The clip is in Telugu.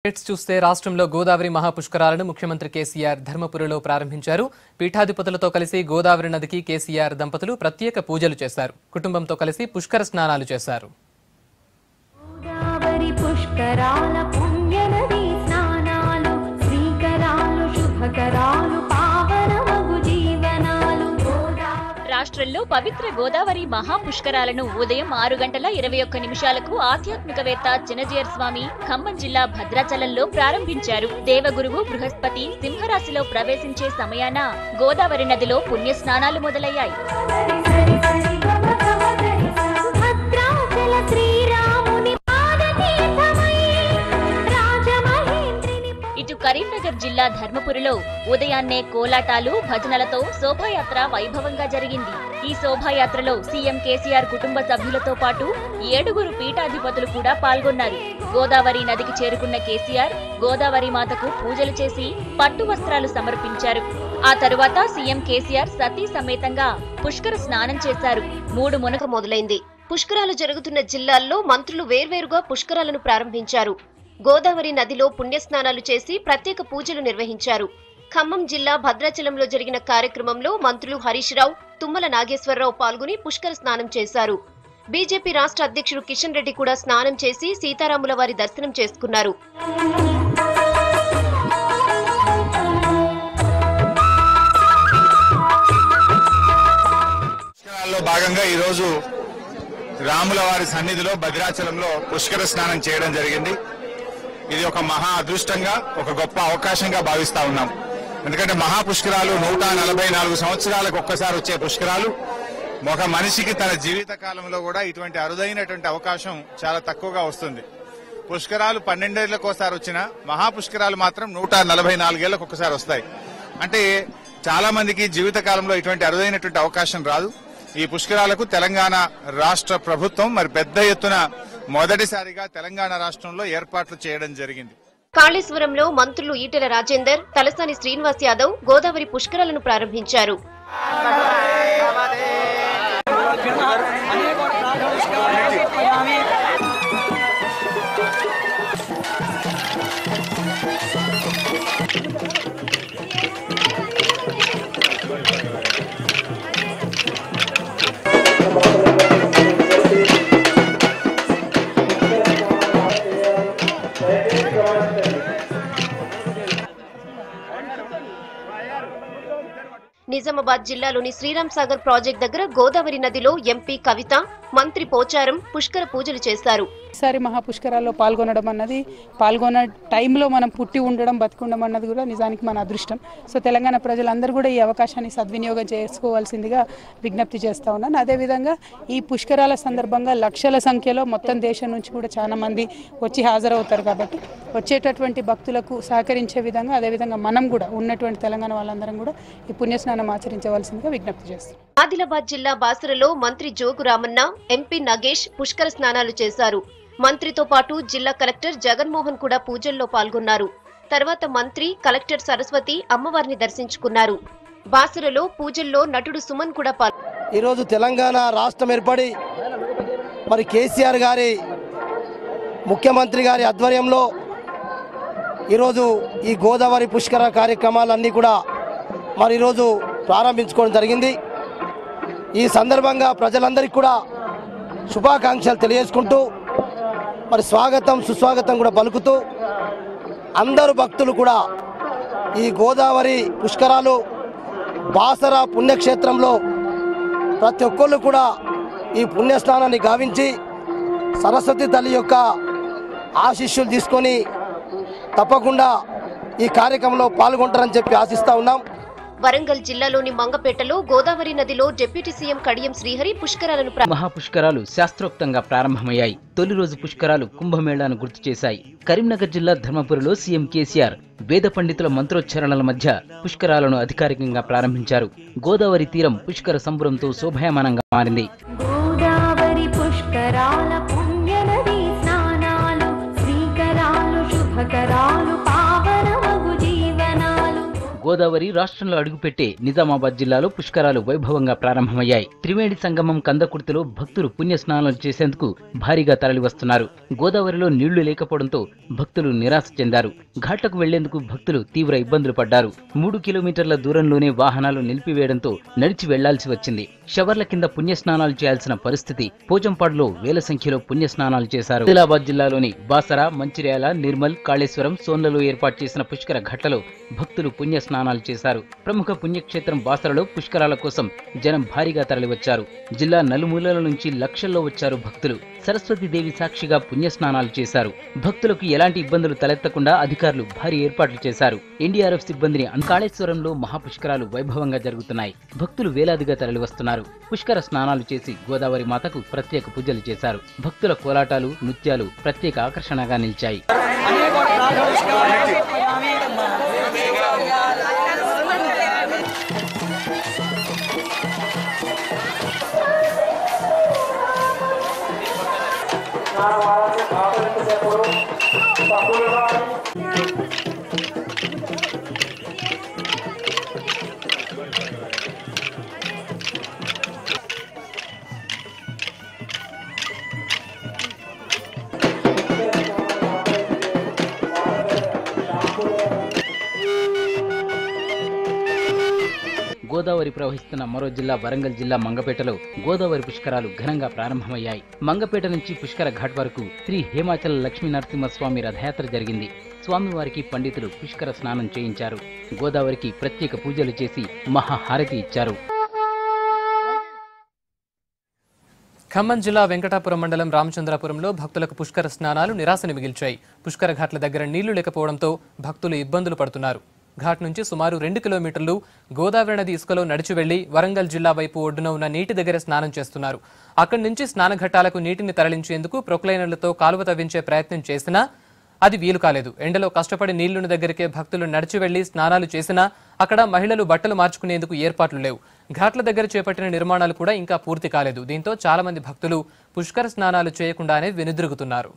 చూస్తే రాష్ట్రంలో గోదావరి మహాపుష్కరాలను ముఖ్యమంత్రి కేసీఆర్ ధర్మపురిలో ప్రారంభించారు. పీఠాధిపతులతో కలిసి గోదావరి నదికి కేసీఆర్ దంపతులు ప్రత్యేక పూజలు చేశారు. కుటుంబంతో కలిసి పుష్కర స్నానాలు చేశారు. గోదావరి పుష్కరాల పుణ్యనది స్నానాలు శ్రీకరాలు శుభకరాలు పావనమగు జీవనాలు. రాష్ట్రంలో పవిత్ర గోదావరి మహాపుష్కరాలను ఉదయం 6:21 ఆధ్యాత్మికవేత్త చినజీయర్ స్వామి ఖమ్మం జిల్లా భద్రాచలంలో ప్రారంభించారు. దేవగురువు బృహస్పతి సింహరాశిలో ప్రవేశించే సమయాన గోదావరి నదిలో పుణ్య స్నానాలు మొదలయ్యాయి. ఇటు కరీంనగర్ జిల్లా ధర్మపురిలో ఉదయాన్నే కోలాటాలు భజనలతో శోభాయాత్ర వైభవంగా జరిగింది. ఈ శోభాయాత్రలో సీఎం కేసీఆర్ కుటుంబ సభ్యులతో పాటు 7 పీఠాధిపతులు కూడా పాల్గొన్నారు. గోదావరి నదికి చేరుకున్న కేసీఆర్ గోదావరి మాతకు పూజలు చేసి పట్టు వస్త్రాలు సమర్పించారు. ఆ తరువాత సీఎం కేసీఆర్ సతీ సమేతంగా పుష్కర స్నానం చేశారు. 3 మునక మొదలైంది. పుష్కరాలు జరుగుతున్న జిల్లాల్లో మంత్రులు వేర్వేరుగా పుష్కరాలను ప్రారంభించారు. గోదావరి నదిలో పుణ్యస్నానాలు చేసి ప్రత్యేక పూజలు నిర్వహించారు. ఖమ్మం జిల్లా భద్రాచలంలో జరిగిన కార్యక్రమంలో మంత్రులు హరీష్ రావు, తుమ్మల నాగేశ్వరరావు పాల్గొని పుష్కర స్నానం చేశారు. బీజేపీ రాష్ట్ర అధ్యక్షుడు కిషన్ రెడ్డి కూడా స్నానం చేసి సీతారాముల వారి దర్శనం చేసుకున్నారు. భాగంగా ఈరోజు రాముల వారి సన్నిధిలో భద్రాచలంలో పుష్కర స్నానం చేయడం జరిగింది. ఇది ఒక మహా అదృష్టంగా, ఒక గొప్ప అవకాశంగా భావిస్తా ఉన్నాం. ఎందుకంటే మహాపుష్కరాలు 144 సంవత్సరాలకు ఒక్కసారి వచ్చే పుష్కరాలు. ఒక మనిషికి తన జీవిత కాలంలో కూడా ఇటువంటి అరుదైనటువంటి అవకాశం చాలా తక్కువగా వస్తుంది. పుష్కరాలు 12 ఏళ్లకు ఒకసారి వచ్చినా మహాపుష్కరాలు మాత్రం 144 ఏళ్లకు ఒకసారి వస్తాయి. అంటే చాలా మందికి జీవిత కాలంలో ఇటువంటి అరుదైనటువంటి అవకాశం రాదు. ఈ పుష్కరాలకు తెలంగాణ రాష్ట్ర ప్రభుత్వం మరి పెద్ద ఎత్తున మొదటిసారిగా తెలంగాణ రాష్ట్రంలో ఏర్పాట్లు చేయడం జరిగింది. కాళేశ్వరంలో మంత్రులు ఈటెల రాజేందర్, తలసాని శ్రీనివాస్ యాదవ్ గోదావరి పుష్కరాలను ప్రారంభించారు. నిజామాబాద్ జిల్లాలోని శ్రీరామ్ సాగర్ ప్రాజెక్ట్ దగ్గర గోదావరి నదిలో ఎంపీ కవిత, మంత్రి పోచారం పుష్కర పూజలు చేశారు. ఈసారి మహాపుష్కరాల్లో పాల్గొనడం అన్నది, పాల్గొన్న టైంలో మనం పుట్టి ఉండడం, బతికుండడం అన్నది కూడా నిజానికి మన అదృష్టం. సో తెలంగాణ ప్రజలందరూ కూడా ఈ అవకాశాన్ని సద్వినియోగం చేసుకోవాల్సిందిగా విజ్ఞప్తి చేస్తా ఉన్నాను. అదేవిధంగా ఈ పుష్కరాల సందర్భంగా లక్షల సంఖ్యలో మొత్తం దేశం నుంచి కూడా చాలా మంది వచ్చి హాజరవుతారు. కాబట్టి వచ్చేటటువంటి భక్తులకు సహకరించే విధంగా, అదేవిధంగా మనం కూడా ఉన్నటువంటి తెలంగాణ వాళ్ళందరం కూడా ఈ పుణ్యస్నానం ఆచరించవలసిందిగా విజ్ఞప్తి చేస్తాం. ఆదిలాబాద్ జిల్లా బాసరలో మంత్రి జోగు రామన్న, ఎంపీ నగేష్ పుష్కర స్నానాలు చేశారు. మంత్రితో పాటు జిల్లా కలెక్టర్ జగన్మోహన్ కూడా పూజల్లో పాల్గొన్నారు. తర్వాత మంత్రి, కలెక్టర్ సరస్వతి అమ్మవారిని దర్శించుకున్నారు. బాసరలో పూజల్లో నటుడు సుమన్ కూడా పాల్గొన్నారు. ఈరోజు తెలంగాణ రాష్ట్రం ఏర్పడి మరి కేసీఆర్ గారి ముఖ్యమంత్రి గారి ఆధ్వర్యంలో ఈరోజు ఈ గోదావరి పుష్కర కార్యక్రమాలన్నీ కూడా మరి ఈరోజు ప్రారంభించుకోవడం జరిగింది. ఈ సందర్భంగా ప్రజలందరికీ కూడా శుభాకాంక్షలు తెలియజేసుకుంటూ మరి స్వాగతం సుస్వాగతం కూడా పలుకుతూ అందరూ భక్తులు కూడా ఈ గోదావరి పుష్కరాలు బాసర పుణ్యక్షేత్రంలో ప్రతి ఒక్కళ్ళు కూడా ఈ పుణ్యస్నానాన్ని గావించి సరస్వతి తల్లి యొక్క ఆశీస్సులు తీసుకొని తప్పకుండా ఈ కార్యక్రమంలో పాల్గొంటారని చెప్పి ఆశిస్తూ ఉన్నాం. వరంగల్ జిల్లాలోని మంగపేటలో గోదావరి నదిలో డిప్యూటీ సీఎం కడియం శ్రీహరి పుష్కరాలను మహాపుష్కరాలు శాస్త్రోక్తంగా ప్రారంభమయ్యాయి. తొలి రోజు పుష్కరాలు కుంభమేళాను గుర్తు చేశాయి. కరీంనగర్ జిల్లా ధర్మపురిలో సీఎం కేసీఆర్ వేద పండితుల మంత్రోచ్చరణల మధ్య పుష్కరాలను అధికారికంగా ప్రారంభించారు. గోదావరి తీరం పుష్కర సంబరంతో శోభాయమానంగా మారింది. గోదావరి పుష్కరాల పుణ్యనది స్నానాలు శ్రీకరాలు శుభకరాలు పావనమగు జీవనాలు. గోదావరి రాష్ట్రంలో అడుగుపెట్టే నిజామాబాద్ జిల్లాలో పుష్కరాలు వైభవంగా ప్రారంభమయ్యాయి. త్రివేణి సంగమం కందకుర్తిలో భక్తులు పుణ్యస్నానాలు చేసేందుకు భారీగా తరలివస్తున్నారు. గోదావరిలో నీళ్లు లేకపోవడంతో భక్తులు నిరాశ చెందారు. ఘాట్లకు వెళ్లేందుకు భక్తులు తీవ్ర ఇబ్బందులు పడ్డారు. 3 కిలోమీటర్ల దూరంలోనే వాహనాలు నిలిపివేయడంతో నడిచి వెళ్లాల్సి వచ్చింది. షవర్ల కింద పుణ్యస్నానాలు చేయాల్సిన పరిస్థితి. పోచంపాడులో వేల సంఖ్యలో పుణ్యస్నానాలు చేశారు. ఆదిలాబాద్ జిల్లాలోని బాసర, మంచిర్యాల, నిర్మల్, కాళేశ్వరం, సోన్లలో ఏర్పాటు చేసిన పుష్కర ఘట్టలో భక్తులు పుణ్యస్నానాలు చేశారు. ప్రముఖ పుణ్యక్షేత్రం బాసరలో పుష్కరాల కోసం జనం భారీగా తరలివచ్చారు. జిల్లా నలుమూలల నుంచి లక్షల్లో వచ్చారు భక్తులు. సరస్వతీదేవి సాక్షిగా పుణ్యస్నానాలు చేశారు. భక్తులకు ఎలాంటి ఇబ్బందులు తలెత్తకుండా అధికారులు భారీ ఏర్పాట్లు చేశారు. ఎన్డీఆర్ఎఫ్ సిబ్బందిని కాళేశ్వరంలో మహాపుష్కరాలు వైభవంగా జరుగుతున్నాయి. భక్తులు వేలాదిగా తరలివస్తున్నారు. పుష్కర స్నానాలు చేసి గోదావరి మాతకు ప్రత్యేక పూజలు చేశారు. భక్తుల కోలాటాలు, నృత్యాలు ప్రత్యేక ఆకర్షణగా నిలిచాయి. గోదావరి ప్రవహిస్తున్న మరో జిల్లా వరంగల్ జిల్లా మంగపేటలో గోదావరి పుష్కరాలు ఘనంగా ప్రారంభమయ్యాయి. మంగపేట నుంచి పుష్కర ఘాట్ వరకు శ్రీ హేమాచల లక్ష్మీ నరసింహస్వామి రథయాత్ర జరిగింది. స్వామివారికి పండితులు పుష్కర స్నానం చేయించారు. గోదావరికి ప్రత్యేక పూజలు చేసి మహాహారతి ఇచ్చారు. ఖమ్మం జిల్లా వెంకటాపురం మండలం రామచంద్రాపురంలో భక్తులకు పుష్కర స్నానాలు నిరాశను మిగిల్చాయి. పుష్కర ఘాట్ల దగ్గర నీళ్లు లేకపోవడంతో భక్తులు ఇబ్బందులు పడుతున్నారు. ఘాట్ నుంచి సుమారు 2 కిలోమీటర్లు గోదావరి నది ఇసుకలో నడిచి వెళ్లి వరంగల్ జిల్లా వైపు ఒడ్డున ఉన్న నీటి దగ్గర స్నానం చేస్తున్నారు. అక్కడి నుంచి స్నానఘట్టాలకు నీటిని తరలించేందుకు ప్రొక్లైనర్లతో కాలువ తవ్వించే ప్రయత్నం చేసినా అది వీలు కాలేదు. ఎండలో కష్టపడి నీళ్లున్న దగ్గరికే భక్తులు నడిచి వెళ్లి స్నానాలు చేసినా అక్కడ మహిళలు బట్టలు మార్చుకునేందుకు ఏర్పాట్లు లేవు. ఘాట్ల దగ్గర చేపట్టిన నిర్మాణాలు కూడా ఇంకా పూర్తి కాలేదు. దీంతో చాలా మంది భక్తులు పుష్కర స్నానాలు చేయకుండానే వెనుదిరుగుతున్నారు.